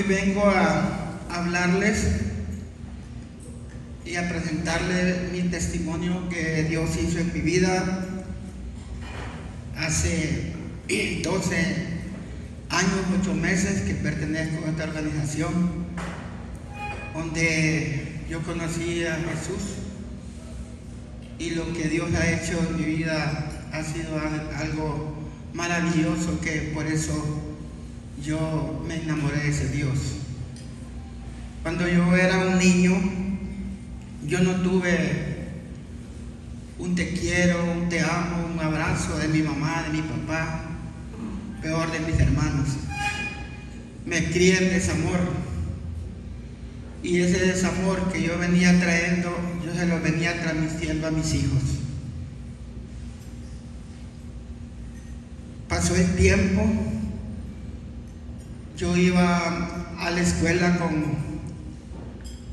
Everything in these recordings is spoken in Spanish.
vengo a hablarles y a presentarles mi testimonio que Dios hizo en mi vida hace 12 años, 8 meses que pertenezco a esta organización, donde yo conocí a Jesús, y lo que Dios ha hecho en mi vida ha sido algo maravilloso, que por eso yo me enamoré de ese Dios. Cuando yo era un niño, yo no tuve un te quiero, un te amo, un abrazo de mi mamá, de mi papá, peor de mis hermanos. Me crié en desamor, y ese desamor que yo venía trayendo, yo se lo venía transmitiendo a mis hijos. Pasó el tiempo, yo iba a la escuela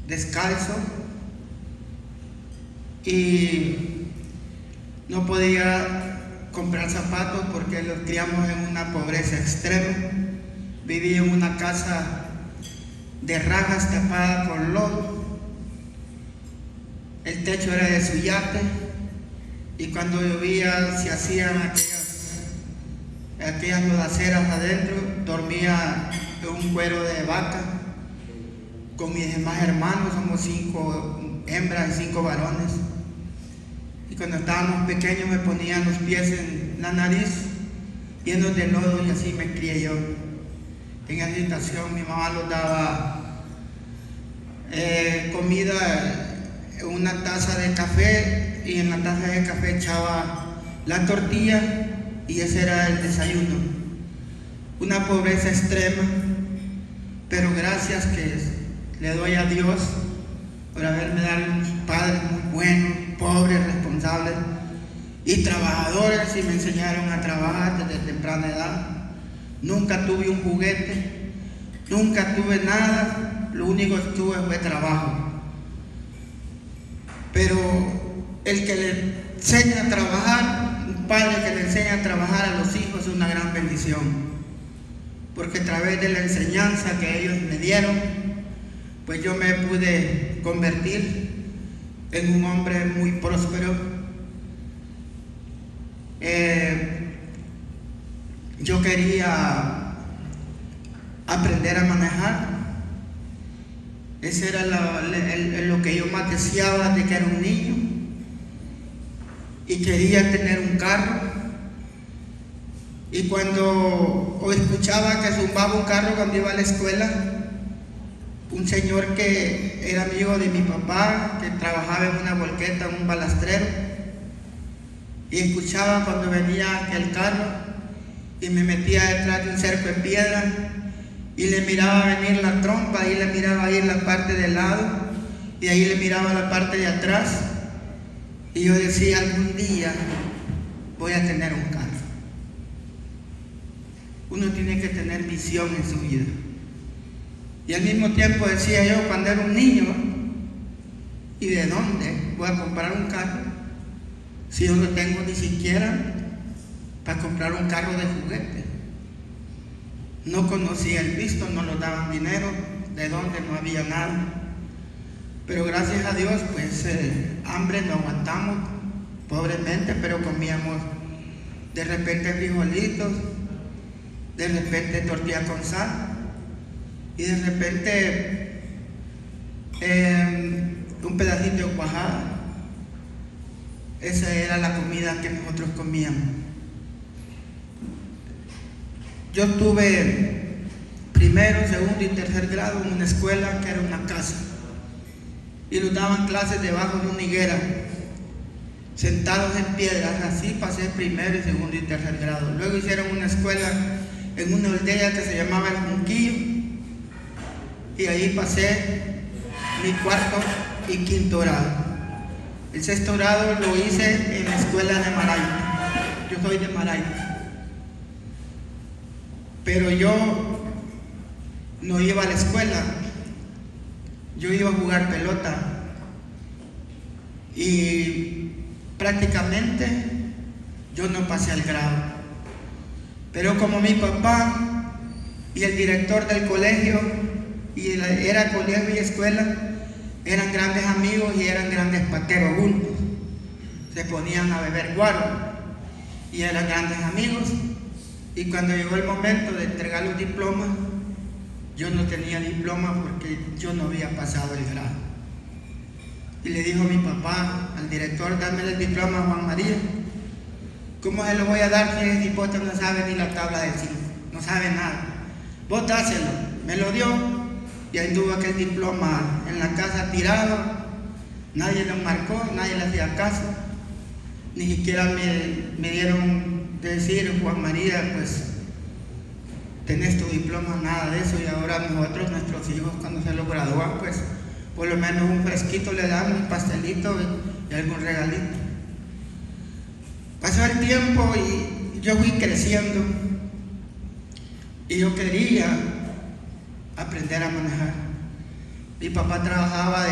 descalzo y no podía comprar zapatos porque los criamos en una pobreza extrema. Vivía en una casa de rajas tapada con lodo. El techo era de su yate, y cuando llovía se hacían aquellas lodaceras adentro. Dormía en un cuero de vaca con mis demás hermanos. Somos 5 hembras y 5 varones. Y cuando estábamos pequeños me ponían los pies en la nariz llenos de lodo, y así me crié yo. En esa situación mi mamá nos daba comida en una taza de café, y en la taza de café echaba la tortilla, y ese era el desayuno. Una pobreza extrema, pero gracias que le doy a Dios por haberme dado unos padres muy buenos, pobres, responsables y trabajadores, y me enseñaron a trabajar desde temprana edad. Nunca tuve un juguete, nunca tuve nada, lo único que tuve fue trabajo. Pero el que le enseña a trabajar, un padre que le enseña a trabajar a los hijos, es una gran bendición, porque a través de la enseñanza que ellos me dieron, pues yo me pude convertir en un hombre muy próspero. Yo quería aprender a manejar. Ese era lo que yo más deseaba de que era un niño, y quería tener un carro. Y cuando escuchaba que zumbaba un carro cuando iba a la escuela, un señor que era amigo de mi papá, que trabajaba en una volqueta, en un balastrero, y escuchaba cuando venía aquel carro, y me metía detrás de un cerco de piedra y le miraba venir la trompa, y le miraba ir la parte del lado, y ahí le miraba la parte de atrás, y yo decía: algún día voy a tener un carro. Uno tiene que tener visión en su vida. Y al mismo tiempo decía yo, cuando era un niño: ¿y de dónde voy a comprar un carro si yo no tengo ni siquiera para comprar un carro de juguete? No conocía el visto, no nos daban dinero, de dónde, no había nada. Pero gracias a Dios, pues hambre no aguantamos, pobremente, pero comíamos de repente frijolitos, de repente tortilla con sal, y de repente un pedacito de cuajada. Esa era la comida que nosotros comíamos. Yo estuve primero, segundo y tercer grado en una escuela que era una casa, y nos daban clases debajo de una higuera, sentados en piedras. Así pasé primero, segundo y tercer grado. Luego hicieron una escuela en una aldea que se llamaba El Junquillo, y ahí pasé mi cuarto y quinto grado. El sexto grado lo hice en la escuela de Maraita. Yo soy de Maraita. Pero yo no iba a la escuela, yo iba a jugar pelota, y prácticamente yo no pasé al grado. Pero como mi papá y el director del colegio y era colegio y escuela, eran grandes amigos y eran grandes pateros juntos. Se ponían a beber guaro y eran grandes amigos. Y cuando llegó el momento de entregar los diplomas, yo no tenía diploma porque yo no había pasado el grado. Y le dijo mi papá al director: dame el diploma a Juan María. ¿Cómo se lo voy a dar si ese hipote no sabe ni la tabla del 5? No sabe nada. Vos dáselo. Me lo dio y ahí tuvo aquel diploma en la casa tirado. Nadie lo marcó, nadie le hacía caso. Ni siquiera me dieron de decir: Juan María, pues tenés tu diploma, nada de eso. Y ahora nosotros, nuestros hijos, cuando se lo gradúan, pues por lo menos un fresquito le dan, un pastelito y algún regalito. Pasó el tiempo y yo fui creciendo y yo quería aprender a manejar. Mi papá trabajaba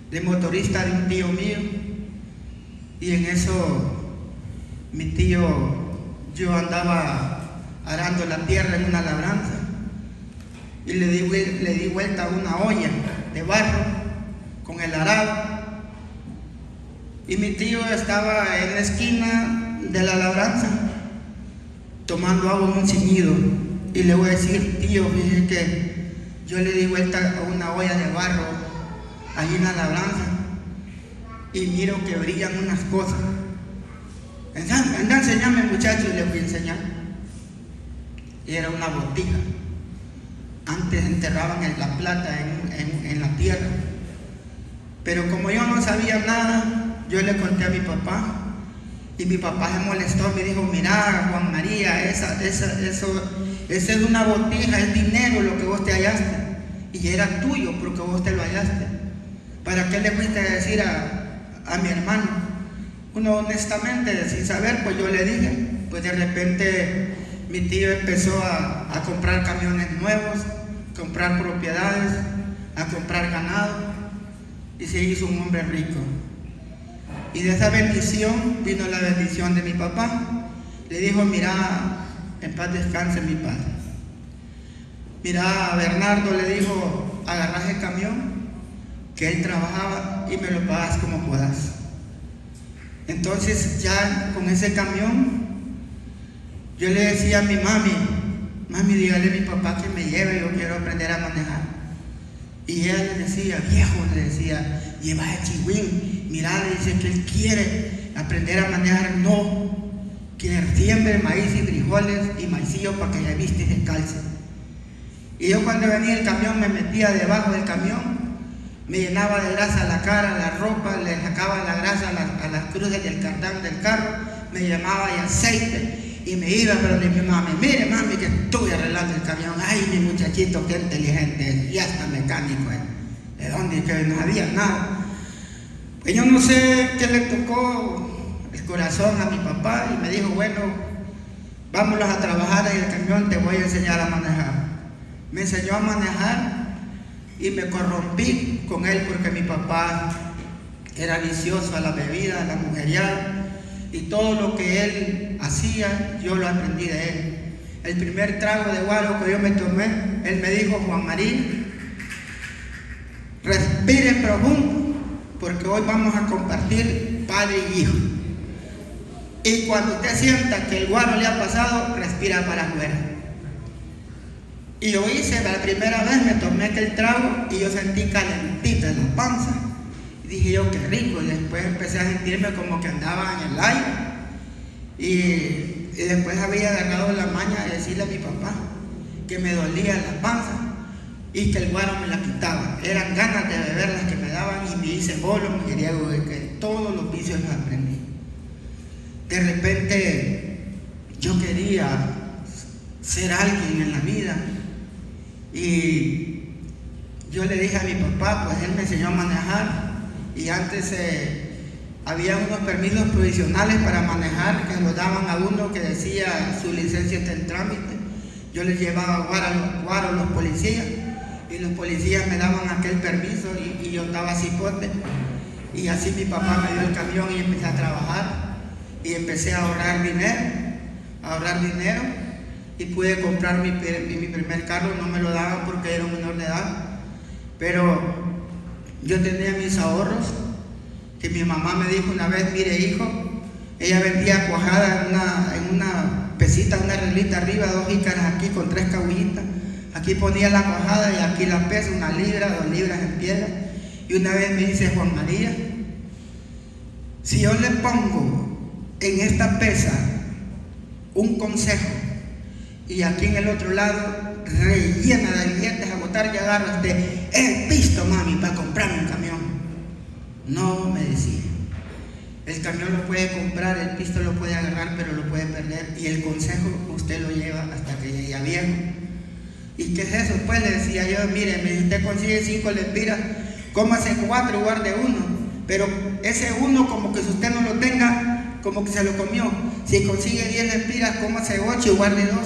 de motorista de un tío mío, y en eso mi tío, yo andaba arando la tierra en una labranza y le di vuelta a una olla de barro con el arado, y mi tío estaba en la esquina de la labranza tomando agua en un ceñido. Y le voy a decir: tío, fíjese que yo le di vuelta a una olla de barro allí en la labranza y miro que brillan unas cosas. Anda, enséñame, muchacho. Y le fui a enseñar. Y era una botija. Antes enterraban la plata en la tierra. Pero como yo no sabía nada, yo le conté a mi papá. Y mi papá se molestó, me dijo: mira, Juan María, eso es una botija, es dinero lo que vos te hallaste. Y era tuyo porque vos te lo hallaste. ¿Para qué le fuiste a decir a mi hermano? Uno honestamente, sin saber, pues yo le dije. Pues de repente mi tío empezó a comprar camiones nuevos, comprar propiedades, a comprar ganado, y se hizo un hombre rico. Y de esa bendición vino la bendición de mi papá. Le dijo: mira, en paz descanse mi padre. Mira, a Bernardo le dijo: agarrás el camión que él trabajaba y me lo pagas como puedas. Entonces ya con ese camión yo le decía a mi mami, dígale a mi papá que me lleve, yo quiero aprender a manejar. Y ella le decía: viejo, le decía, lleva a Chihuín, mira, le dice que él quiere aprender a manejar. No, que siembre maíz y frijoles y maicillo para que ya viste y se calce. Y yo cuando venía el camión me metía debajo del camión, me llenaba de grasa la cara, la ropa, le sacaba la grasa a las cruces del cardán del carro, me llamaba de aceite. Y me iba, pero le dije: mami, mire mami, que estoy arreglando el camión. Ay, mi muchachito, qué inteligente es, y hasta mecánico es. ¿De dónde? Que no había nada. Pues yo no sé qué le tocó el corazón a mi papá, y me dijo: bueno, vámonos a trabajar en el camión, te voy a enseñar a manejar. Me enseñó a manejar y me corrompí con él porque mi papá era vicioso a la bebida, a la mujeriada. Y todo lo que él hacía, yo lo aprendí de él. El primer trago de guaro que yo me tomé, él me dijo: Juan María, respire profundo, porque hoy vamos a compartir padre y hijo. Y cuando usted sienta que el guaro le ha pasado, respira para afuera. Y lo hice, la primera vez me tomé aquel trago y yo sentí calentita en la panza. Dije yo: qué rico. Y después empecé a sentirme como que andaba en el aire. Y después había agarrado la maña de decirle a mi papá que me dolía la panza y que el guaro me la quitaba. Eran ganas de beber las que me daban, y me hice bolo, mujeriego, de que todos los vicios los aprendí. De repente yo quería ser alguien en la vida, y yo le dije a mi papá, pues él me enseñó a manejar. Y antes había unos permisos provisionales para manejar que nos daban a uno que decía: su licencia está en trámite. Yo les llevaba guaro a los policías, y los policías me daban aquel permiso, y yo estaba cipote. Y así mi papá me dio el camión y empecé a trabajar y empecé a ahorrar dinero. y pude comprar mi primer carro. No me lo daban porque era un menor de edad, pero yo tenía mis ahorros, que mi mamá me dijo una vez: mire hijo, ella vendía cuajada en una pesita, una reglita arriba, 2 jícaras aquí con 3 cabullitas. Aquí ponía la cuajada y aquí la pesa, 1 libra, 2 libras en piedra. Y una vez me dice: Juan María, si yo le pongo en esta pesa un consejo y aquí en el otro lado rellena de billetes a botar, ya agarro el pisto, mami, para comprarme un camión. No, me decía, el camión lo puede comprar, el pisto lo puede agarrar, pero lo puede perder, y el consejo usted lo lleva hasta que llegue a viejo. ¿Y qué es eso? Pues le decía yo: mire, usted consigue 5 lempiras, cómase 4 y guarde 1, pero ese 1, como que si usted no lo tenga, como que se lo comió. Si consigue 10 lempiras, cómase 8 y guarde 2,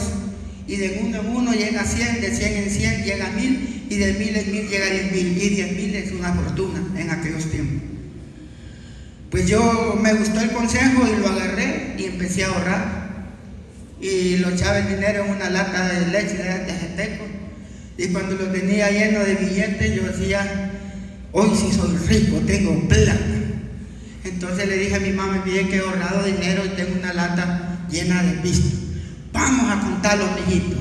y de 1 en 1 llega a 100, de 100 en 100 llega a 1000, y de 1000 en 1000 llega a 10.000, y 10.000 es una fortuna en aquellos tiempos. Pues yo me gustó el consejo y lo agarré y empecé a ahorrar, y lo echaba el dinero en una lata de leche de Jeteco, y cuando lo tenía lleno de billetes yo decía: hoy sí soy rico, tengo plata. Entonces le dije a mi mamá: mire que he ahorrado dinero y tengo una lata llena de pistos, vamos a contarlo, mijito.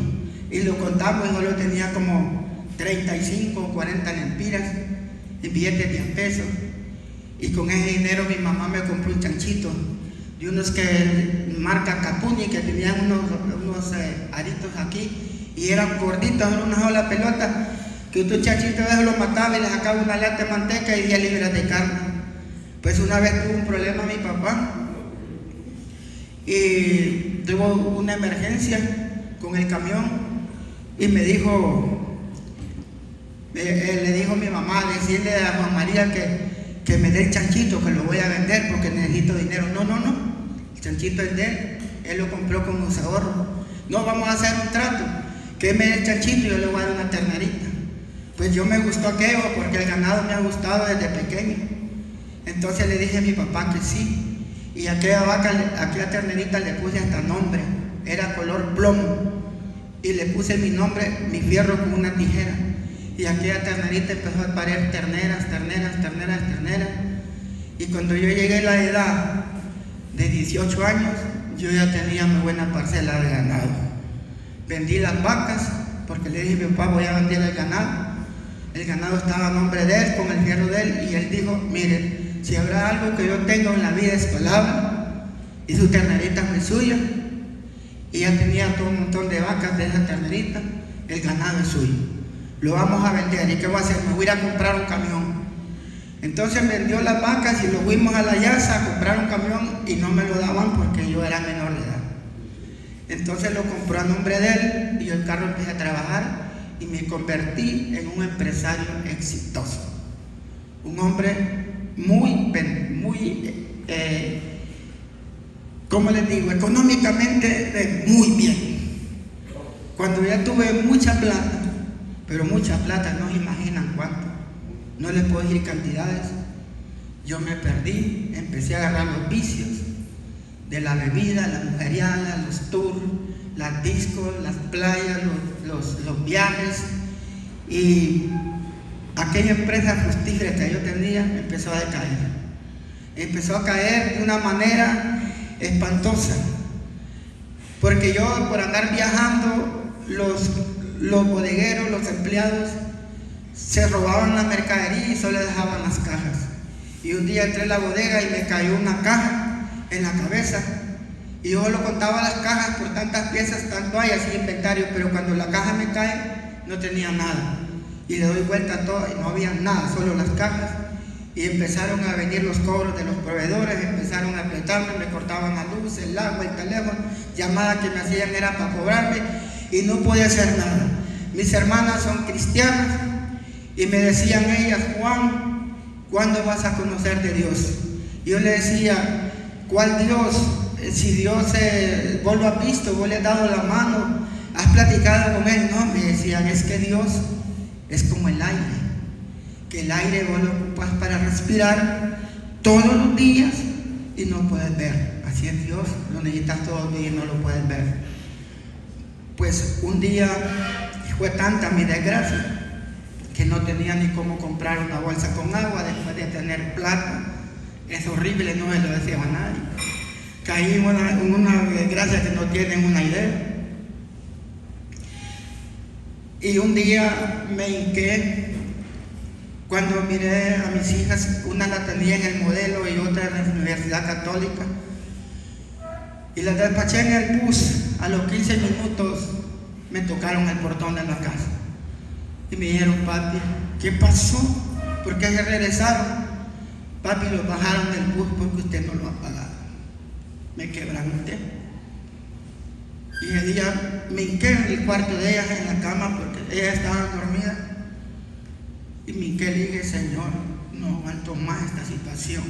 Y lo contamos, y yo lo tenía como 35 o 40 lempiras en billetes de 10 pesos. Y con ese dinero mi mamá me compró un chanchito de unos que marca Capuni, que tenían unos aritos aquí, y eran gorditos, eran una sola pelota, que un chanchito de eso lo mataba y le sacaba una lata de manteca y 10 libras de carne. Pues una vez tuvo un problema mi papá y tuvo una emergencia con el camión, y me dijo, le dijo mi mamá, decirle a Juan María que me dé el chanchito, que lo voy a vender porque necesito dinero. No, el chanchito es de él lo compró con sus ahorros. No, vamos a hacer un trato, que me dé el chanchito y yo le voy a dar una ternerita. Pues yo me gustó aquello porque el ganado me ha gustado desde pequeño. Entonces le dije a mi papá que sí, y a aquella vaca, a aquella ternerita le puse hasta nombre, era color plomo, y le puse mi nombre, mi fierro, con una tijera. Y aquella ternerita empezó a parir terneras. Y cuando yo llegué a la edad de 18 años, yo ya tenía muy buena parcela de ganado. Vendí las vacas porque le dije a mi papá: voy a vender el ganado. El ganado estaba a nombre de él, con el fierro de él, y él dijo: mire, si habrá algo que yo tengo en la vida es palabra, y su ternerita fue suya, y ya tenía todo un montón de vacas de esa ternerita. El ganado es suyo, lo vamos a vender. ¿Y qué voy a hacer? Me voy a ir a comprar un camión. Entonces vendió las vacas y lo fuimos a la Yasa a comprar un camión, y no me lo daban porque yo era menor de edad. Entonces lo compró a nombre de él, y yo el carro empecé a trabajar y me convertí en un empresario exitoso, un hombre muy ¿cómo les digo? Económicamente muy bien. Cuando ya tuve mucha plata, pero mucha plata, no se imaginan cuánto, no les puedo decir cantidades, yo me perdí, empecé a agarrar los vicios de la bebida, la mujeriada, los tours, las discos, las playas, los viajes, y aquella empresa fructífera que yo tenía empezó a decaer. Empezó a caer de una manera espantosa, porque yo, por andar viajando, los bodegueros, los empleados, se robaban la mercadería y solo dejaban las cajas. Y un día entré a la bodega y me cayó una caja en la cabeza, y yo lo contaba las cajas por tantas piezas, tanto hay así inventario, pero cuando la caja me cae no tenía nada, y le doy vuelta a todo y no había nada, solo las cajas. Y empezaron a venir los cobros de los proveedores, empezaron a apretarme, me cortaban la luz, el agua, el teléfono, llamadas que me hacían era para cobrarme, y no podía hacer nada. Mis hermanas son cristianas y me decían ellas: Juan, ¿cuándo vas a conocer de Dios? Y yo le decía: ¿cuál Dios? Si Dios vos lo has visto, vos le has dado la mano, has platicado con él. No, me decían, es que Dios es como el aire, que el aire vos lo ocupas para respirar todos los días y no puedes ver. Así es Dios, lo necesitas todos los días y no lo puedes ver. Pues un día fue tanta mi desgracia que no tenía ni cómo comprar una bolsa con agua después de tener plata. Es horrible, no se lo decía a nadie. Caí en una desgracia que no tienen una idea. Y un día me hinqué cuando miré a mis hijas, una la tenía en el Modelo y otra en la Universidad Católica, y las despaché en el bus. A los 15 minutos me tocaron el portón de la casa y me dijeron: papi, ¿qué pasó? ¿Por qué se regresaron? Papi, lo bajaron del bus porque usted no lo ha pagado. Me quebranté. Y ese día me hinqué en el cuarto de ellas, en la cama, porque ellas estaban dormidas. Y me hinqué y le dije: Señor, no aguanto más esta situación.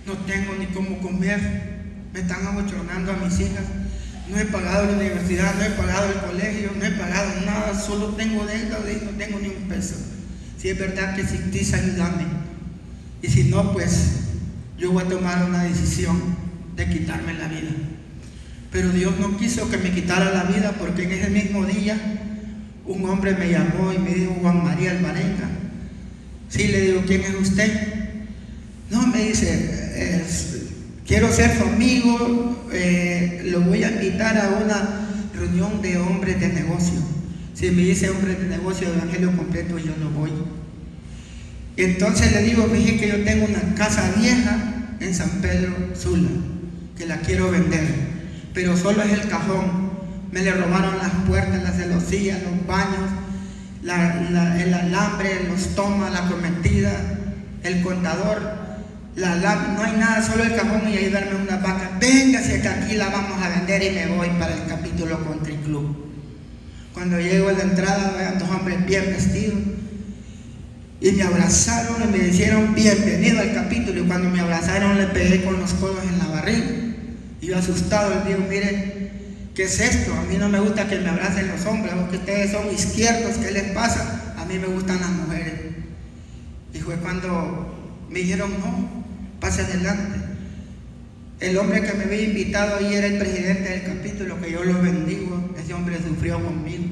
No tengo ni cómo comer. Me están abochornando a mis hijas. No he pagado la universidad, no he pagado el colegio, no he pagado nada. Solo tengo deuda y no tengo ni un peso. Si es verdad que existís, ayúdame. Y si no, pues yo voy a tomar una decisión de quitarme la vida. Pero Dios no quiso que me quitara la vida, porque en ese mismo día un hombre me llamó y me dijo: Juan María Alvarenga. Sí, le digo: ¿quién es usted? No, me dice: quiero ser su amigo, lo voy a invitar a una reunión de hombres de negocio. Si me dice hombres de negocio de Evangelio Completo, yo no voy. Entonces le digo: fíjate que yo tengo una casa vieja en San Pedro Sula, que la quiero vender, pero solo es el cajón. Me le robaron las puertas, las celosías, los baños, el alambre, los tomas, la cometida, el contador, no hay nada, solo el cajón y ayudarme una vaca. Véngase que aquí la vamos a vender, y me voy para el capítulo Country Club. Cuando llego a la entrada, vean dos hombres bien vestidos y me abrazaron y me dijeron: bienvenido al capítulo. Y cuando me abrazaron, le pegué con los codos en la barriga. Y yo asustado les digo: mire, ¿qué es esto? A mí no me gusta que me abracen los hombres, porque ustedes son izquierdos, ¿qué les pasa? A mí me gustan las mujeres. Y fue cuando me dijeron: no, pase adelante. El hombre que me había invitado ahí era el presidente del capítulo, que yo lo bendigo. Ese hombre sufrió conmigo.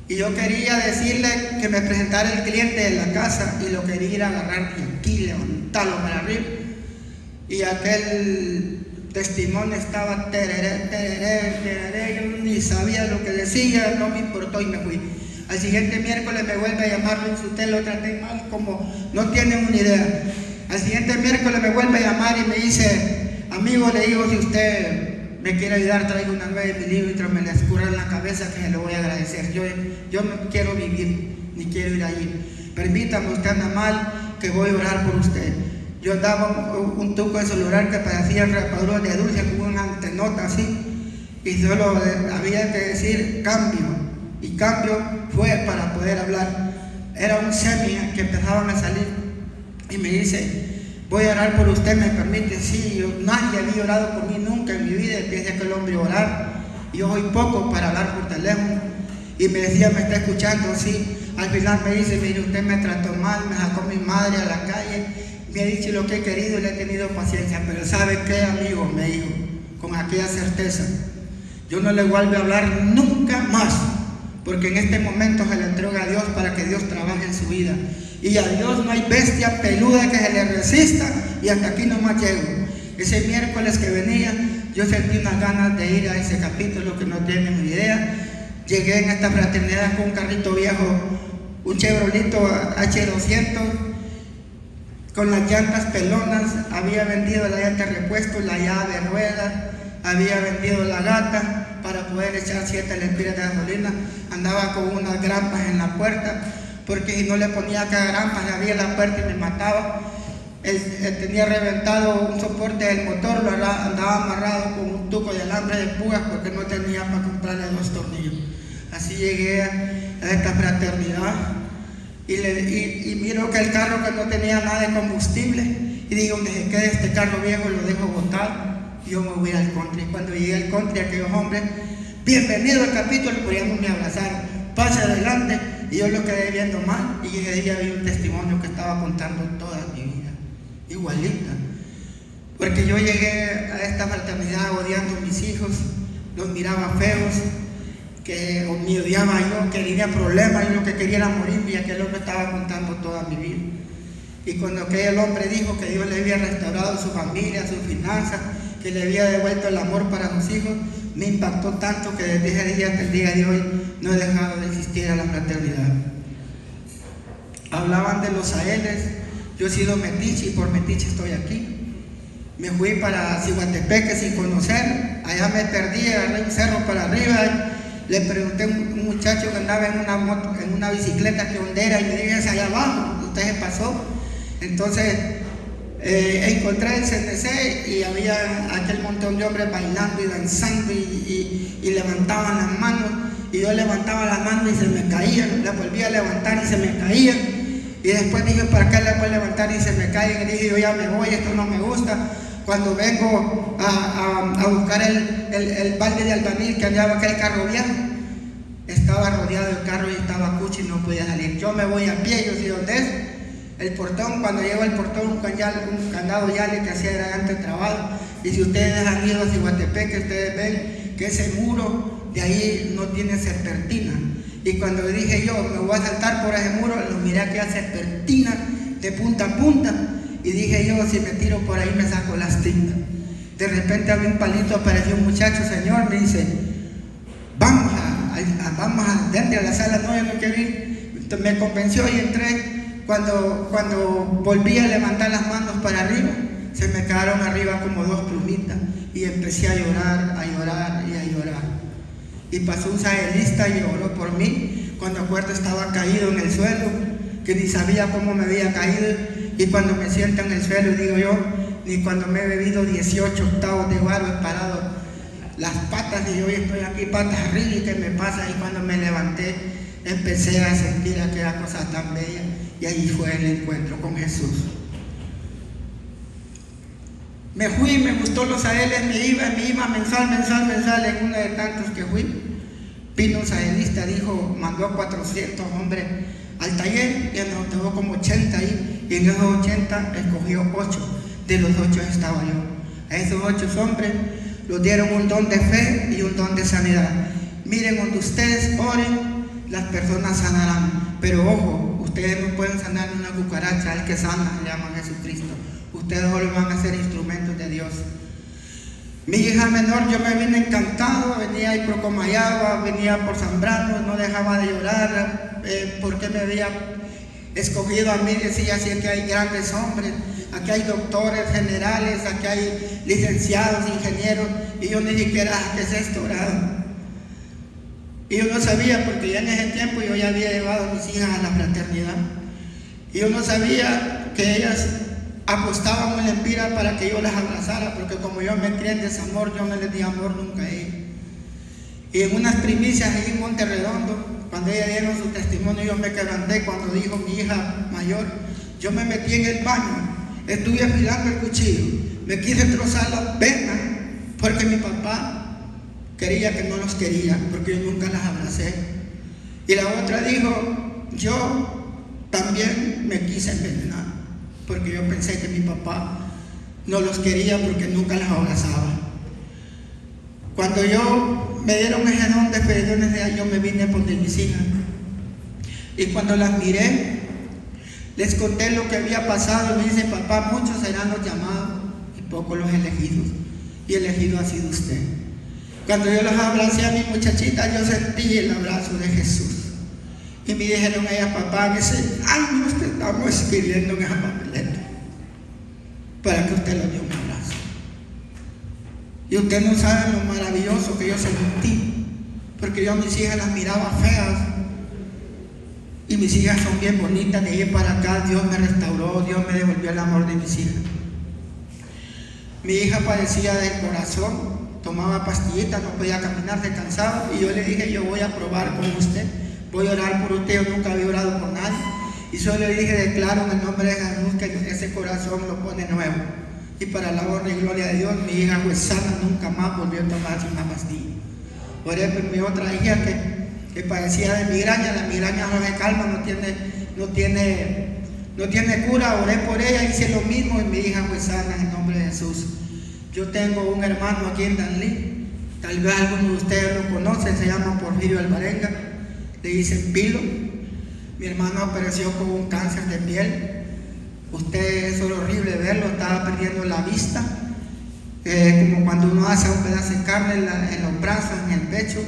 Y yo quería decirle que me presentara el cliente de la casa, y lo quería ir a agarrar y aquí, levantarlo para arriba. Y aquel testimonio estaba tereré, tereré, tereré. Yo ni sabía lo que decía, no me importó y me fui. Al siguiente miércoles me vuelve a llamar: si usted lo traté mal, como no tienen una idea. Al siguiente miércoles me vuelve a llamar y me dice: amigo, le digo, si usted me quiere ayudar, traigo una 9 milímetros, me la escurra en la cabeza, que se lo voy a agradecer. Yo no quiero vivir, ni quiero ir allí. Permítame, usted anda mal, que voy a orar por usted. Yo daba un tuco de celular que parecía rapadura de dulce, con una antenota así, y solo había que decir cambio, y cambio fue para poder hablar. Era un semi que empezaban a salir, y me dice: voy a orar por usted, ¿me permite? Sí, nadie había orado por mí nunca en mi vida. Empieza aquel hombre a orar, y yo soy poco para hablar por teléfono, y me decía: ¿me está escuchando? Sí. Al final me dice: mire, usted me trató mal, me sacó mi madre a la calle, me ha dicho lo que he querido y le he tenido paciencia, pero ¿sabe qué, amigo? Me dijo con aquella certeza: yo no le vuelvo a hablar nunca más, porque en este momento se le entrega a Dios para que Dios trabaje en su vida, y a Dios no hay bestia peluda que se le resista, y hasta aquí nomás llego. Ese miércoles que venía, yo sentí unas ganas de ir a ese capítulo que no tienen ni idea. Llegué en esta fraternidad con un carrito viejo, un Chevrolet H200, con las llantas pelonas. Había vendido la llanta de repuesto, la llave de rueda, había vendido la gata para poder echar 7 lempiras de gasolina. Andaba con unas grampas en la puerta, porque si no le ponía cada grampa, se abría la puerta y me mataba. Él tenía reventado un soporte del motor, lo andaba amarrado con un tuco de alambre de púas, porque no tenía para comprarle 2 tornillos. Así llegué a esta fraternidad. Y miro que el carro, que no tenía nada de combustible, y digo: donde se quede este carro viejo, lo dejo botado, y yo me voy al country. Cuando llegué al country, aquellos hombres: bienvenido al capítulo, pero ya no me abrazaron, pase adelante. Y yo lo quedé viendo mal, y ese día vi un testimonio que estaba contando toda mi vida, igualita. Porque yo llegué a esta fraternidad odiando a mis hijos, los miraba feos, que me odiaba yo, que tenía problemas, yo lo que quería era morirme, y aquel hombre estaba contando toda mi vida. Y cuando aquel hombre dijo que Dios le había restaurado su familia, sus finanzas, que le había devuelto el amor para sus hijos, me impactó tanto que desde ese día hasta el día de hoy no he dejado de existir a la fraternidad. Hablaban de los Saeles, yo he sido metiche y por metiche estoy aquí. Me fui para Ciguatepeque sin conocer, allá me perdí, agarré un cerro para arriba, le pregunté a un muchacho que andaba en una bicicleta que dónde era, y me dije, es allá abajo, usted se pasó. Entonces encontré el CNC y había aquel montón de hombres bailando y danzando y levantaban las manos, y yo levantaba las manos y se me caían, las volvía a levantar y se me caían, y después dije, ¿para qué las voy a levantar y se me caen? Y dije, yo ya me voy, esto no me gusta. Cuando vengo a buscar el balde de albañil que andaba aquel carro viejo, estaba rodeado el carro y estaba cucho y no podía salir. Yo me voy a pie, yo sé dónde es el portón. Cuando llego al portón, un candado yale que hacía era antes trabado. Y si ustedes han ido a Ciguatepeque, ustedes ven que ese muro de ahí no tiene serpentina. Y cuando dije yo, me voy a saltar por ese muro, lo miré aquella serpentina de punta a punta. Y dije yo, si me tiro por ahí me saco las tintas. De repente había un palito, apareció un muchacho, señor, me dice, vamos dentro de la sala, no, yo no quiero ir. Entonces, me convenció y entré. Cuando volví a levantar las manos para arriba, se me quedaron arriba como dos plumitas y empecé a llorar, a llorar y a llorar. Y pasó un saelista y oró por mí. Cuando acuerdo estaba caído en el suelo, que ni sabía cómo me había caído. Y cuando me siento en el suelo, digo yo, ni cuando me he bebido 18 octavos de guaro he parado las patas, y hoy estoy aquí patas arriba, y qué me pasa. Y cuando me levanté, empecé a sentir aquella cosa tan bella, y ahí fue el encuentro con Jesús. Me fui, me gustó los Saeles, me iba mensual, en uno de tantos que fui. Vino un saelista, mandó a 400 hombres al taller, y nos dejó como 80 ahí, y en esos 80 escogió 8, de los 8 estaba yo. A esos 8 hombres los dieron un don de fe y un don de sanidad. Miren, donde ustedes oren, las personas sanarán, pero ojo, ustedes no pueden sanar una cucaracha, al que sana le llaman Jesucristo. Ustedes solo van a ser instrumentos de Dios. Mi hija menor, yo me vine encantado, venía ahí por Comayagua, venía por Zambrano, no dejaba de llorar, porque me había escogido a mí. Decía, así que hay grandes hombres, aquí hay doctores generales, aquí hay licenciados, ingenieros, y yo ni siquiera, ¿qué es esto? Y yo no sabía, porque ya en ese tiempo yo ya había llevado a mis hijas a la fraternidad, y yo no sabía que ellas apostaban una empira para que yo las abrazara, porque como yo me crié en desamor, yo no les di amor nunca a ellas. Y en unas primicias ahí en Monte Redondo, cuando ellas dieron su testimonio, yo me quebranté cuando dijo mi hija mayor, yo me metí en el baño, estuve afilando el cuchillo, me quise trozar las venas, porque mi papá quería que no los quería, porque yo nunca las abracé. Y la otra dijo, yo también me quise envenenar, porque yo pensé que mi papá no los quería porque nunca las abrazaba. Cuando me dieron ese don de fe, yo me vine por de mis hijas. Y cuando las miré, les conté lo que había pasado. Me dice, papá, muchos serán los llamados y pocos los elegidos. Y elegido ha sido usted. Cuando yo las abracé a mi muchachita, yo sentí el abrazo de Jesús. Y me dijeron a ella, papá, que hace años te estamos escribiendo en esa papeleta para que usted lo dé un abrazo. Y usted no sabe lo maravilloso que yo sentí, porque yo a mis hijas las miraba feas, y mis hijas son bien bonitas. De ahí para acá Dios me restauró, Dios me devolvió el amor de mis hijas. Mi hija padecía del corazón, tomaba pastillitas, no podía caminar, se cansaba, y yo le dije, yo voy a probar con usted, voy a orar por usted. Yo nunca había orado por nadie, y solo le dije, declaro en el nombre de Jesús que ese corazón lo pone nuevo. Y para la honra y gloria de Dios, mi hija fue sana, nunca más volvió a tomarse una pastilla. Oré por mi otra hija que padecía de migraña. La migraña no se calma, no tiene cura. Oré por ella, hice lo mismo, y mi hija fue sana en el nombre de Jesús. Yo tengo un hermano aquí en Danlí Tal vez algunos de ustedes lo conocen, se llama Porfirio Alvarenga, le dicen Pilo. Mi hermano apareció con un cáncer de piel. Usted, eso es horrible verlo, estaba perdiendo la vista, como cuando uno hace un pedazo de carne en los brazos, en el pecho,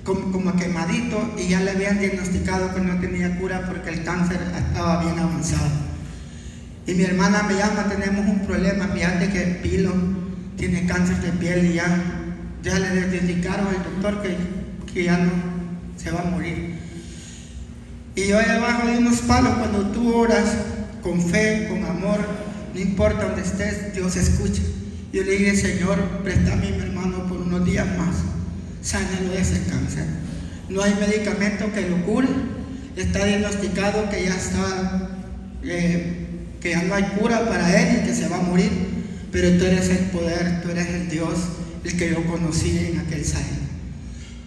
como quemadito, y ya le habían diagnosticado que no tenía cura porque el cáncer estaba bien avanzado. Y mi hermana me llama, tenemos un problema, fíjate que Pilo tiene cáncer de piel y ya le diagnosticaron al doctor que ya no se va a morir. Y yo ahí abajo de unos palos, cuando tú oras con fe, con amor, no importa donde estés, Dios escucha. Yo le dije, Señor, préstame a mi hermano por unos días más, sánalo de ese cáncer. No hay medicamento que lo cure, está diagnosticado que ya está, que ya no hay cura para él y que se va a morir, pero tú eres el poder, tú eres el Dios, el que yo conocí en aquel Sael.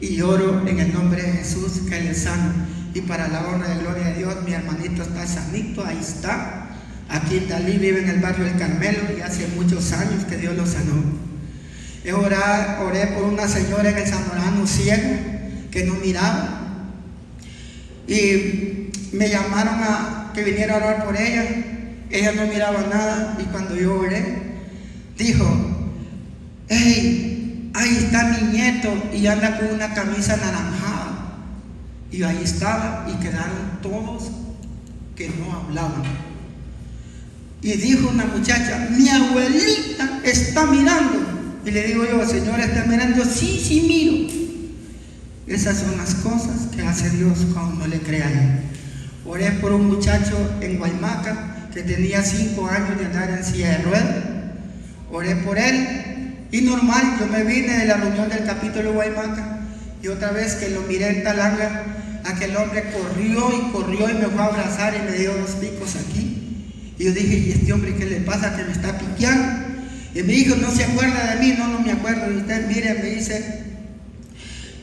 Y oro en el nombre de Jesús que él es sano. Y para la honra y gloria de Dios, mi hermanito está sanito, ahí está. Aquí en Dalí vive en el barrio del Carmelo y hace muchos años que Dios lo sanó. Oré por una señora en el Zamorano ciego que no miraba. Y me llamaron a que viniera a orar por ella. Ella no miraba nada y cuando yo oré, dijo, hey, ahí está mi nieto y anda con una camisa anaranjada. Y ahí estaba y quedaron todos que no hablaban. Y dijo una muchacha, mi abuelita está mirando. Y le digo yo, señora, ¿está mirando? Sí, sí miro. Esas son las cosas que hace Dios cuando no le crea a él. Oré por un muchacho en Guaymaca que tenía 5 años de andar en silla de ruedas. Oré por él y normal, yo me vine de la reunión del capítulo de Guaymaca y otra vez que lo miré en Talanga, aquel hombre corrió y me fue a abrazar y me dio 2 picos aquí. Y yo dije, ¿y este hombre qué le pasa que me está piqueando? Y me dijo, ¿no se acuerda de mí? No me acuerdo. Y usted mire, me dice,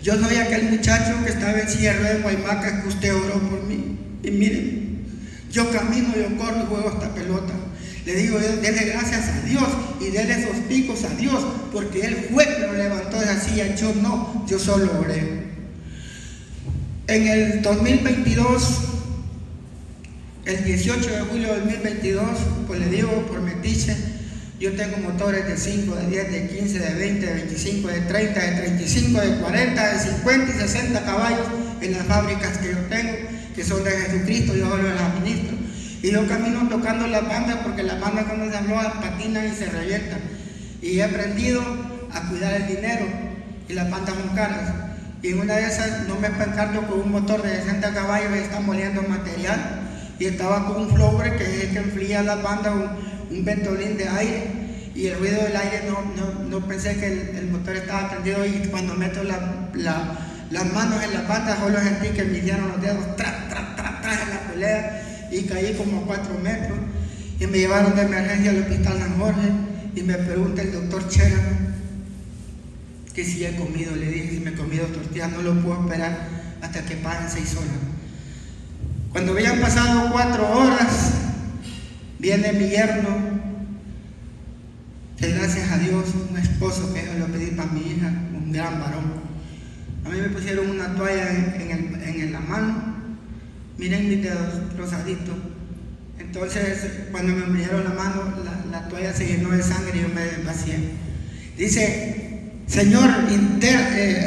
yo soy aquel muchacho que estaba en silla de ruedas en Guaymaca que usted oró por mí. Y mire, yo camino, yo corro y juego esta pelota. Le digo, dele gracias a Dios y dele esos picos a Dios, porque Él fue que lo levantó de la silla, yo no, yo solo oré. En el 2022, el 18 de julio de 2022, pues le digo por metiche, yo tengo motores de 5, de 10, de 15, de 20, de 25, de 30, de 35, de 40, de 50 y 60 caballos en las fábricas que yo tengo, que son de Jesucristo, yo solo las administro. Y yo camino tocando las bandas porque las bandas cuando se aflojan patinan y se revientan. Y he aprendido a cuidar el dinero y las bandas son caras. Y en una de esas no me encargo con un motor de 60 caballos y está moliendo material. Y estaba con un flower que es el que enfría las bandas, un ventolín de aire. Y el ruido del aire no pensé que el motor estaba prendido. Y cuando meto las manos en las bandas, solo sentí que me dieron los dedos tras en la pelea. Y caí como a 4 metros y me llevaron de emergencia al hospital San Jorge y me pregunta el doctor Chera que si he comido. Le dije, si me he comido tortillas no lo puedo esperar hasta que pasen 6 horas. Cuando habían pasado 4 horas viene mi yerno, que gracias a Dios un esposo que yo lo pedí para mi hija, un gran varón. A mí me pusieron una toalla en la mano. Miren mis dedos rosaditos. Entonces, cuando me miraron la mano, la toalla se llenó de sangre y yo me desvacié. Dice, Señor,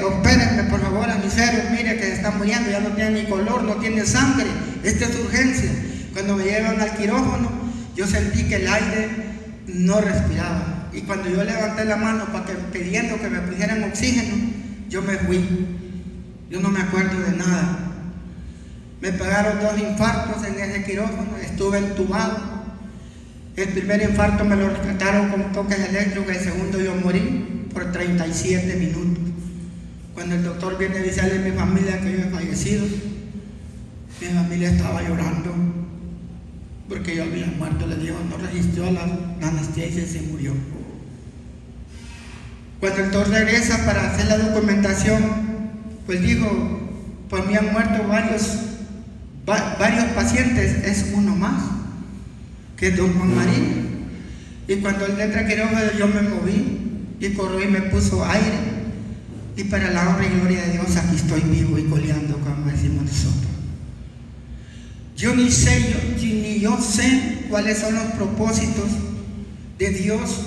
opérenme por favor a mis ceros, mire que se está muriendo, ya no tiene ni color, no tiene sangre, esta es urgencia. Cuando me llevan al quirófano, yo sentí que el aire no respiraba. Y cuando yo levanté la mano pidiendo que me pusieran oxígeno, yo me fui. Yo no me acuerdo de nada. Me pegaron 2 infartos en ese quirófano, estuve entubado. El primer infarto me lo rescataron con toques eléctricos, el segundo yo morí por 37 minutos. Cuando el doctor viene a avisarle a mi familia que yo he fallecido, mi familia estaba llorando porque yo había muerto. Le digo, no resistió la anestesia y se murió. Cuando el doctor regresa para hacer la documentación, pues dijo, pues me han muerto varios pacientes, es uno más, que es don Juan Marín. Y cuando él entra al quirófano yo me moví y corrió y me puso aire Y para la honra y gloria de Dios, aquí estoy vivo y coleando, como decimos nosotros. Ni yo sé cuáles son los propósitos de Dios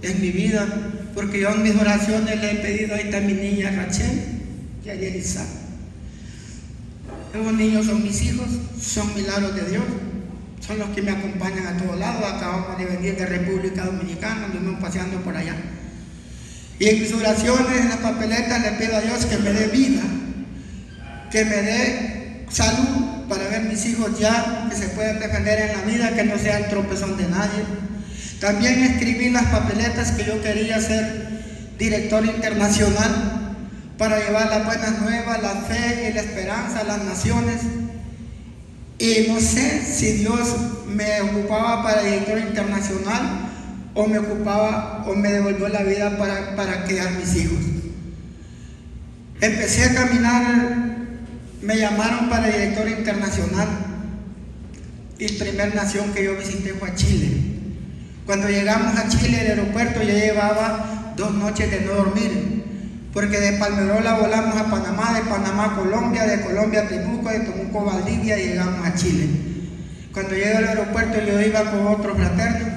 en mi vida, porque yo en mis oraciones le he pedido ahí a mi niña Rachel y a Elisa. Esos niños son mis hijos, son milagros de Dios, son los que me acompañan a todos lados. Acabamos de venir de República Dominicana, anduvimos paseando por allá. Y en mis oraciones, en las papeletas, le pido a Dios que me dé vida, que me dé salud para ver mis hijos ya, que se puedan defender en la vida, que no sea el tropezón de nadie. También escribí en las papeletas que yo quería ser director internacional para llevar las buenas nuevas, la fe y la esperanza a las naciones. Y no sé si Dios me ocupaba para director internacional o me ocupaba o me devolvió la vida para criar mis hijos. Empecé a caminar, me llamaron para director internacional y la primera nación que yo visité fue a Chile. Cuando llegamos a Chile, el aeropuerto, yo llevaba 2 noches de no dormir, porque de Palmerola volamos a Panamá, de Panamá a Colombia, de Colombia a Temuco, de Temuco a Valdivia y llegamos a Chile. Cuando llegué al aeropuerto, yo iba con otro fraterno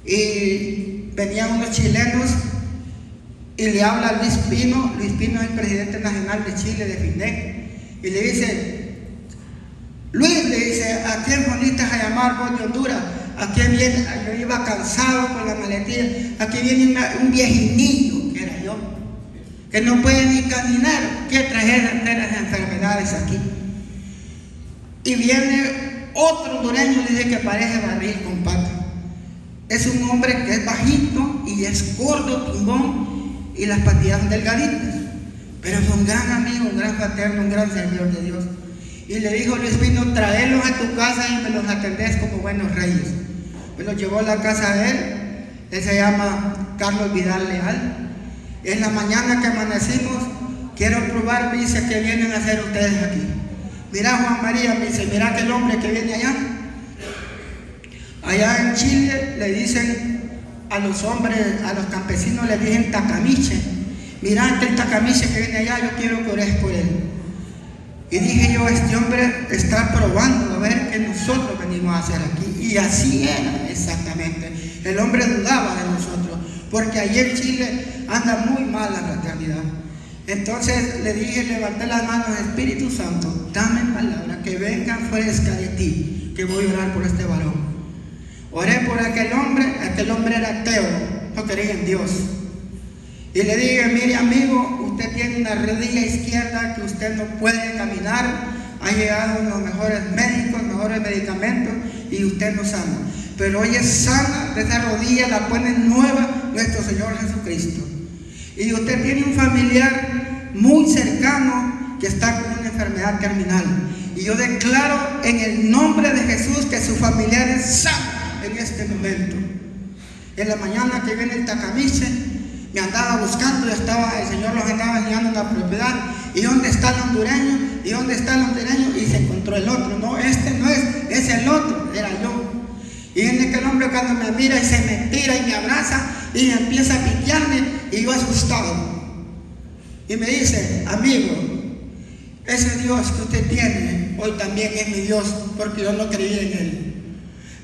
y venían unos chilenos y le habla Luis Pino. Luis Pino es el presidente nacional de Chile, de FINDEC, y le dice: Luis, le dice, ¿a quién viniste a llamar vos de Honduras? Aquí viene, yo iba cansado con la maletilla, aquí viene un viejinillo, que era yo, que no puede ni caminar, que traje las enfermedades aquí. Y viene otro hondureño, le dice que parece barril con pata. Es un hombre que es bajito y es gordo, tumbón, y las patillas delgaditas, pero es un gran amigo, un gran fraterno, un gran servidor de Dios. Y le dijo Luis Pino: traerlos a tu casa y me los atendés como buenos reyes. Me los llevó a la casa de él se llama Carlos Vidal Leal. En la mañana que amanecimos, quiero probar, me dice, ¿qué vienen a hacer ustedes aquí? Mira, Juan María, me dice, mira aquel hombre que viene allá. Allá en Chile le dicen a los hombres, a los campesinos le dicen tacamiche. Mira aquel tacamiche que viene allá, yo quiero que ores por él. Y dije yo, este hombre está probando a ver qué nosotros venimos a hacer aquí. Y así era exactamente. El hombre dudaba de nosotros, porque allí en Chile anda muy mal la fraternidad. Entonces le dije, levanté las manos, Espíritu Santo, dame palabra que venga fresca de ti, que voy a orar por este varón. Oré por aquel hombre era ateo, no creía en Dios. Y le dije, mire amigo, usted tiene una rodilla izquierda que usted no puede caminar, ha llegado los mejores médicos, mejores medicamentos y usted no sana. Pero hoy es sana, de esa rodilla la pone nueva nuestro Señor Jesucristo. Y usted tiene un familiar muy cercano que está con una enfermedad terminal. Y yo declaro en el nombre de Jesús que su familiar es sano en este momento. En la mañana que viene el tacamiche, me andaba buscando, el Señor los andaba enseñando una propiedad. ¿Y dónde está el hondureño? ¿Y dónde está el hondureño? Y se encontró el otro. No, este no es el otro, era yo. Y viene aquel hombre cuando me mira y se me tira y me abraza y me empieza a piquearme y yo asustado. Y me dice, amigo, ese Dios que usted tiene hoy también es mi Dios, porque yo no creí en él.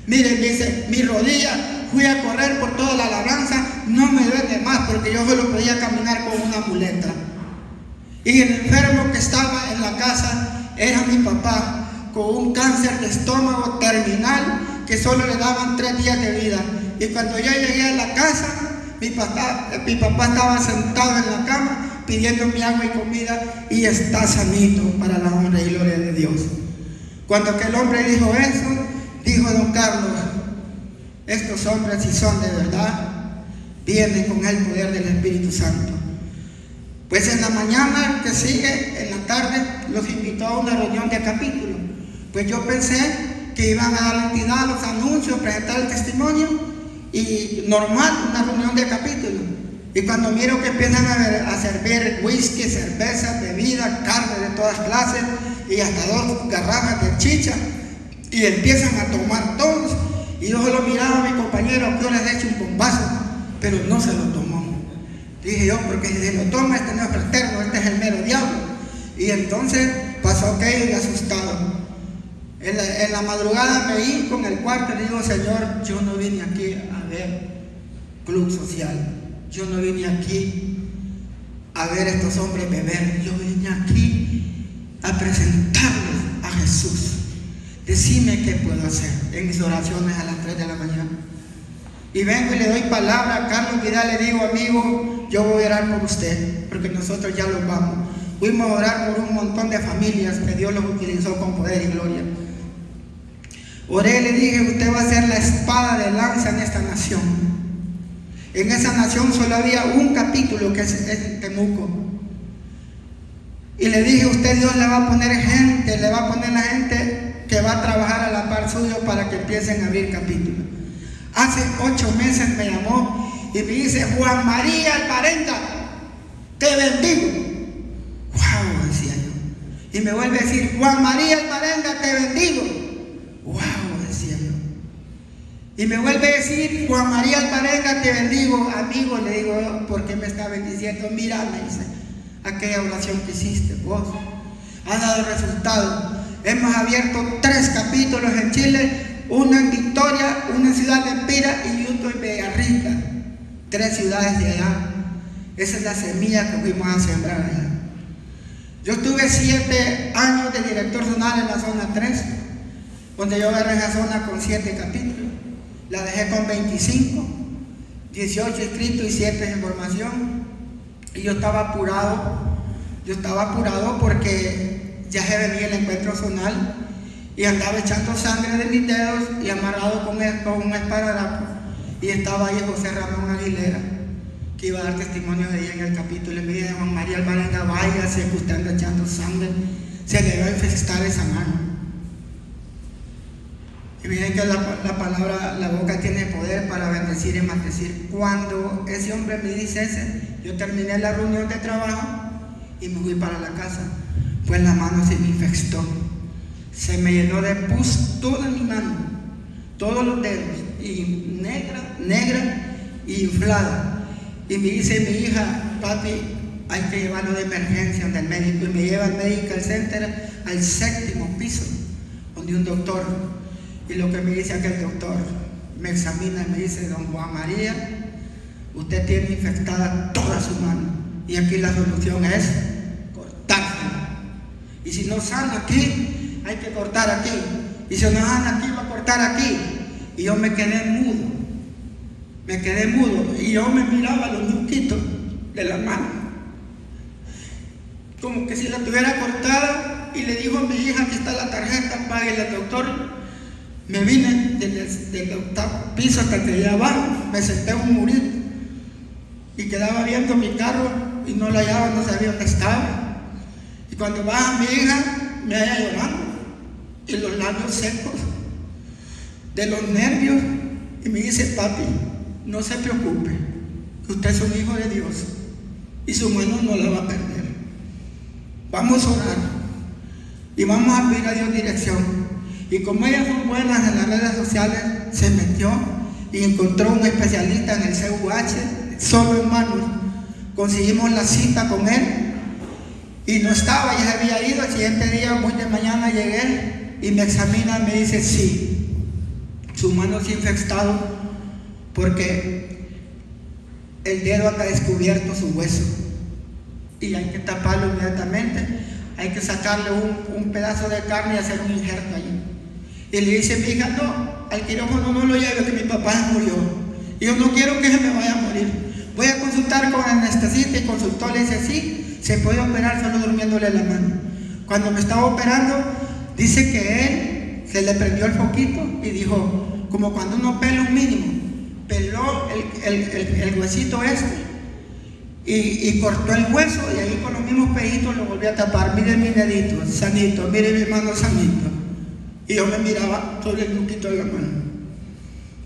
Mire, me dice, mi rodilla, fui a correr por toda la labranza, no me duele más porque yo solo podía caminar con una muleta. Y el enfermo que estaba en la casa era mi papá, con un cáncer de estómago terminal que solo le daban 3 días de vida. Y cuando yo llegué a la casa, mi papá estaba sentado en la cama pidiéndome agua y comida y está sanito para la honra y gloria de Dios. Cuando aquel hombre dijo eso, dijo don Carlos, estos hombres, si son de verdad, vienen con el poder del Espíritu Santo. Pues en la mañana que sigue, en la tarde, los invitó a una reunión de capítulo. Pues yo pensé que iban a dar entidad a los anuncios, presentar el testimonio y normal, una reunión de capítulo. Y cuando miro que empiezan a servir whisky, cerveza, bebida, carne de todas clases y hasta 2 garrafas de chicha y empiezan a tomar todos, y yo solo miraba a mi compañero que yo les he hecho un bombazo, pero no se lo tomó. Dije yo, porque si se lo toma, este no es fraterno, este es el mero diablo. Y entonces pasó aquello y asustado. En la madrugada me hinco en el cuarto y le digo, Señor, yo no vine aquí a ver club social. Yo no vine aquí a ver a estos hombres beber. Yo vine aquí a presentarles a Jesús. Decime qué puedo hacer en mis oraciones a las 3 de la mañana. Y vengo y le doy palabra a Carlos Vidal, le digo, amigo, yo voy a orar por usted, porque nosotros ya los vamos. Fuimos a orar por un montón de familias que Dios los utilizó con poder y gloria. Oré, le dije, usted va a ser la espada de lanza en esta nación. En esa nación solo había un capítulo que es Temuco. Y le dije, usted Dios le va a poner gente, le va a poner la gente que va a trabajar a la par suyo para que empiecen a abrir capítulos. Hace 8 meses me llamó y me dice, Juan María Alvarenga, te bendigo. Wow, decía yo. Y me vuelve a decir, Juan María Alvarenga, te bendigo. Wow, decía yo. Y me vuelve a decir, Juan María Alvarenga, te bendigo. Amigo, le digo, ¿por qué me está bendiciendo? Mira, me dice, aquella oración que hiciste vos ha dado resultado. Hemos abierto 3 capítulos en Chile, uno en Victoria, uno en Ciudad de Empira y otro en Villarrica. 3 ciudades de allá. Esa es la semilla que fuimos a sembrar allá. Yo tuve 7 años de director zonal en la zona 3, donde yo agarré esa zona con 7 capítulos. La dejé con 25, 18 inscritos y 7 en formación. Y yo estaba apurado porque ya se venía el encuentro zonal y andaba echando sangre de mis dedos y amarrado con un esparadrapo. Y estaba ahí José Ramón Aguilera, que iba a dar testimonio de ella en el capítulo. Y me dice, Juan María Alvarenga, váyase que usted anda echando sangre, se le va a infestar esa mano. Y miren que la palabra, la boca tiene poder para bendecir y maldecir. Cuando ese hombre me dice yo terminé la reunión de trabajo y me fui para la casa. Pues la mano se me infectó. Se me llenó de pus toda mi mano, todos los dedos, y negra y inflada. Y me dice mi hija, papi, hay que llevarlo de emergencia donde el médico. Y me lleva al Medical Center al 7º piso, donde un doctor. Y lo que me dice aquel doctor, me examina y me dice, don Juan María, usted tiene infectada toda su mano. Y aquí la solución es cortársela. Y si no sana aquí, hay que cortar aquí. Y si no sana aquí, va a cortar aquí. Y yo me quedé mudo. Y yo me miraba los nuquitos de la mano, como que si la tuviera cortada. Y le digo a mi hija, aquí está la tarjeta, páguele al doctor. Me vine desde el 8º piso hasta que allá abajo, me senté en un murito y quedaba viendo mi carro y no lo hallaba, no sabía dónde estaba. Y cuando baja mi hija, me halla llorando y los labios secos de los nervios, y me dice, papi, no se preocupe, que usted es un hijo de Dios y su mano no la va a perder. Vamos a orar y vamos a pedir a Dios dirección. Y como ellas son buenas en las redes sociales, se metió y encontró un especialista en el CUH, solo en manos. Conseguimos la cita con él y no estaba, ya se había ido. El siguiente día, muy de mañana, llegué y me examina y me dice, sí, su mano se ha infectado porque el dedo anda descubierto su hueso y hay que taparlo inmediatamente. Hay que sacarle un pedazo de carne y hacer un injerto allí. Y le dice mi hija, no, al quirófano no lo lleve, que mi papá se murió. Y yo no quiero que se me vaya a morir. Voy a consultar con el anestesista. Y consultó, le dice, sí, se puede operar solo durmiéndole la mano. Cuando me estaba operando, dice que él se le prendió el foquito y dijo, como cuando uno pela un mínimo, peló el huesito y cortó el hueso, y ahí con los mismos pejitos lo volví a tapar. Mire mi dedito, sanito, mire mi mano sanito. Y yo me miraba sobre el nuquito de la mano.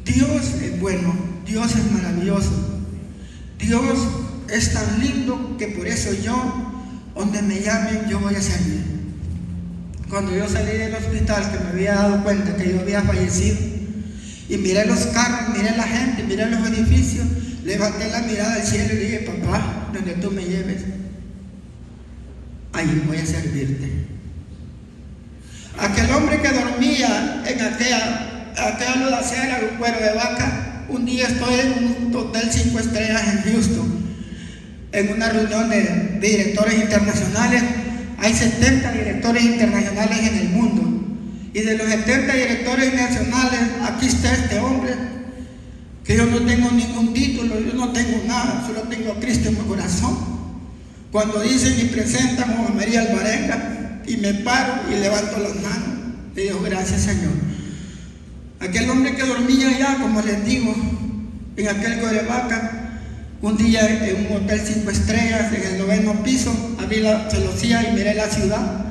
Dios es bueno, Dios es maravilloso. Dios es tan lindo que por eso yo, donde me llamen, yo voy a salir. Cuando yo salí del hospital, que me había dado cuenta que yo había fallecido, y miré los carros, miré la gente, miré los edificios, levanté la mirada al cielo y dije: papá, donde tú me lleves, ahí voy a servirte. Aquel hombre que dormía en aquella lodacera de un cuero de vaca, un día estoy en un hotel 5 estrellas en Houston, en una reunión de directores internacionales. Hay 70 directores internacionales en el mundo, y de los 70 directores nacionales, aquí está este hombre, que yo no tengo ningún título, yo no tengo nada, solo tengo a Cristo en mi corazón. Cuando dicen y presentan a Juan María Alvarenga, y me paro y levanto las manos, le digo: gracias, Señor. Aquel hombre que dormía allá, como les digo, en aquel cuero de vaca, un día en un hotel 5 estrellas, en el 9º piso, abrí la celosía y miré la ciudad,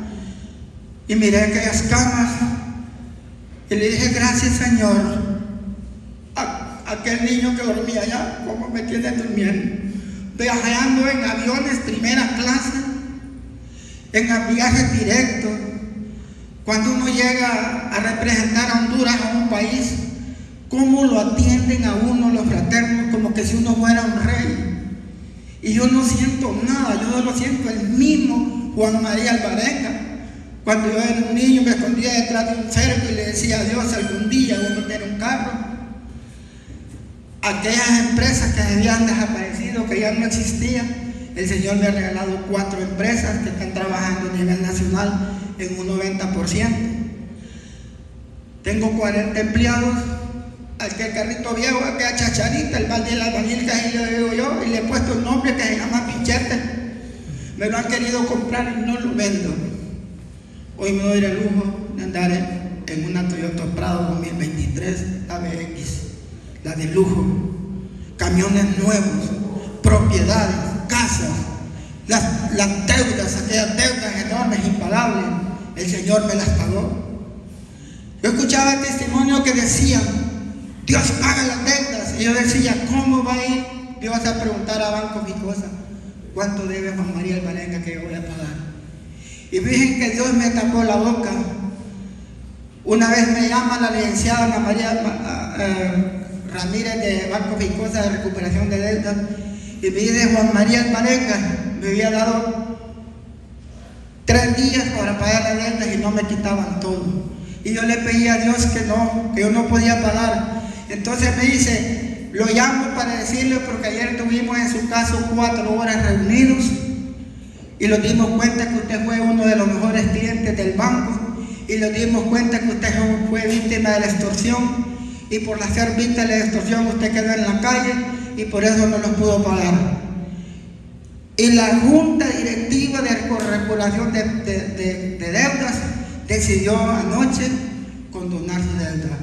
y miré aquellas camas, y le dije: gracias, Señor. Aquel niño que dormía allá, ¿cómo me tiene durmiendo? Viajando en aviones primera clase, en viajes directos. Cuando uno llega a representar a Honduras, a un país, ¿cómo lo atienden a uno los fraternos? Como que si uno fuera un rey. Y yo no siento nada, yo lo siento el mismo Juan María Alvarenga. Cuando yo era un niño me escondía detrás de un cerco y le decía a Dios: algún día voy a tener un carro. Aquellas empresas que habían desaparecido, que ya no existían, el Señor me ha regalado 4 empresas que están trabajando a nivel nacional en un 90%. Tengo 40 empleados. Aquel carrito viejo, aquella chacharita, el balde de la albañil, que ahí le digo yo, y le he puesto un nombre que se llama Pinchete. Me lo han querido comprar y no lo vendo. Hoy me doy el lujo de andar en una Toyota Prado 2023, la BX, la de lujo, camiones nuevos, propiedades, casas, las deudas, aquellas deudas enormes, impagables, el Señor me las pagó. Yo escuchaba testimonios que decían: Dios paga las deudas, y yo decía: ¿cómo va a ir Dios a preguntar a Banco mi cosa? ¿Cuánto debe Juan María Alvarenga que yo voy a pagar? Y fíjense que Dios me tapó la boca. Una vez me llama la licenciada Ana María Ramírez de Banco Ficosa de Recuperación de Deudas, y me dice: Juan María Alvarenga me había dado 3 días para pagar las deudas y no me quitaban todo. Y yo le pedí a Dios que yo no podía pagar. Entonces me dice: lo llamo para decirle, porque ayer tuvimos en su caso 4 horas reunidos y nos dimos cuenta que usted fue uno de los mejores clientes del banco, y nos dimos cuenta que usted fue víctima de la extorsión, y por ser víctima de la extorsión usted quedó en la calle y por eso no lo pudo pagar. Y la Junta Directiva de Regulación de Deudas decidió anoche condonar su deuda.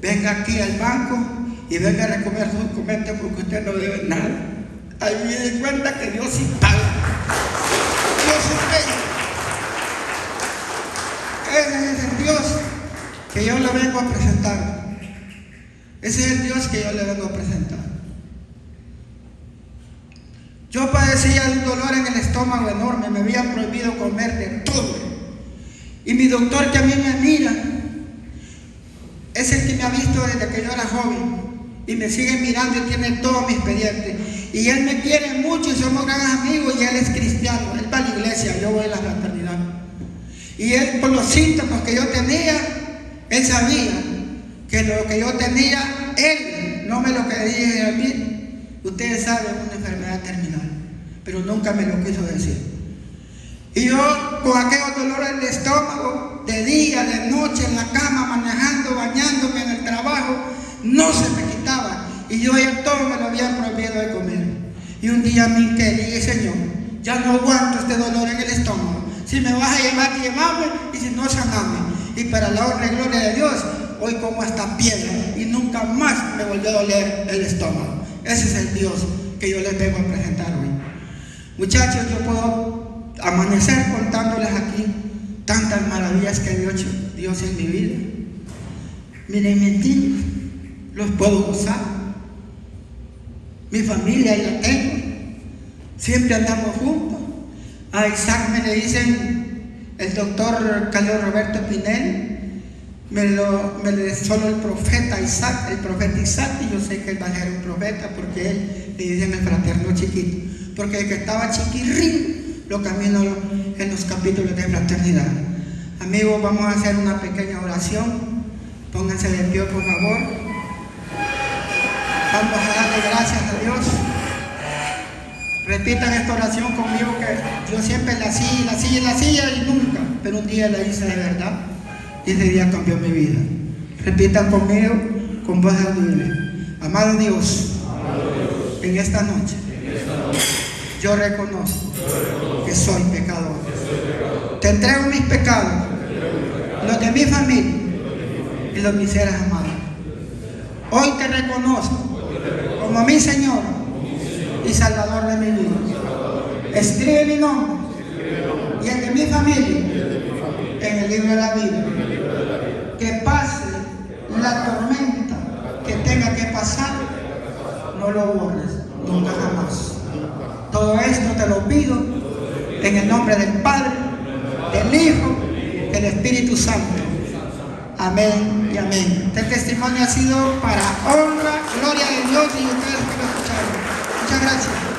Venga aquí al banco y venga a recoger sus documentos, porque usted no debe nada. Ahí me di cuenta que Dios sí paga. Dios es bello. Ese es el Dios que yo le vengo a presentar. Ese es el Dios que yo le vengo a presentar. Yo padecía de un dolor en el estómago enorme, me habían prohibido comer de todo. Y mi doctor, que a mí me mira, es el que me ha visto desde que yo era joven y me sigue mirando y tiene todo mi expediente. Y él me quiere mucho y somos grandes amigos, y él es cristiano, él va a la iglesia, yo voy a la fraternidad. Y él, por los síntomas que yo tenía, él sabía que lo que yo tenía, él no me lo quería a mí. Ustedes saben, una enfermedad terminal, pero nunca me lo quiso decir. Y yo, con aquellos dolores de estómago, de día, de noche, en la cama, manejando, bañándome en el trabajo, no se me quitaba. Y yo ya todo me lo habían prohibido de comer. Y un día me hinqué, le dije: Señor, ya no aguanto este dolor en el estómago. Si me vas a llevar, llévame, y si no, saname. Y para la honra y gloria de Dios, hoy como esta piedra, y nunca más me volvió a doler el estómago. Ese es el Dios que yo les vengo a presentar hoy. Muchachos, yo puedo amanecer contándoles aquí tantas maravillas que ha hecho Dios en mi vida. Miren, mis niños, los puedo gozar. Mi familia la tengo. Siempre andamos juntos. A Isaac me le dicen el doctor Carlos Roberto Pinel. solo el profeta Isaac, y yo sé que él va a ser un profeta porque él le dicen el fraterno chiquito, porque el que estaba chiquirrín lo caminó en los capítulos de fraternidad. Amigos, vamos a hacer una pequeña oración. Pónganse de pie, por favor. Vamos a darle gracias a Dios. Repitan esta oración conmigo, que yo siempre la hacía y nunca, pero un día la hice de verdad y ese día cambió mi vida. Repitan conmigo con voz audible. Amado Dios, en esta noche yo reconozco que soy pecador. Te entrego mis pecados, los de mi familia y los de mis seres amados. Hoy te reconozco como mi Señor y Salvador de mi vida. Escribe mi nombre y el de mi familia en el libro de la vida. Que pase la tormenta que tenga que pasar, no lo borres nunca jamás. Todo esto te lo pido en el nombre del Padre, del Hijo, del Espíritu Santo. Amén y amén. Este testimonio ha sido para honra, gloria de Dios y ustedes que lo escucharon. Muchas gracias.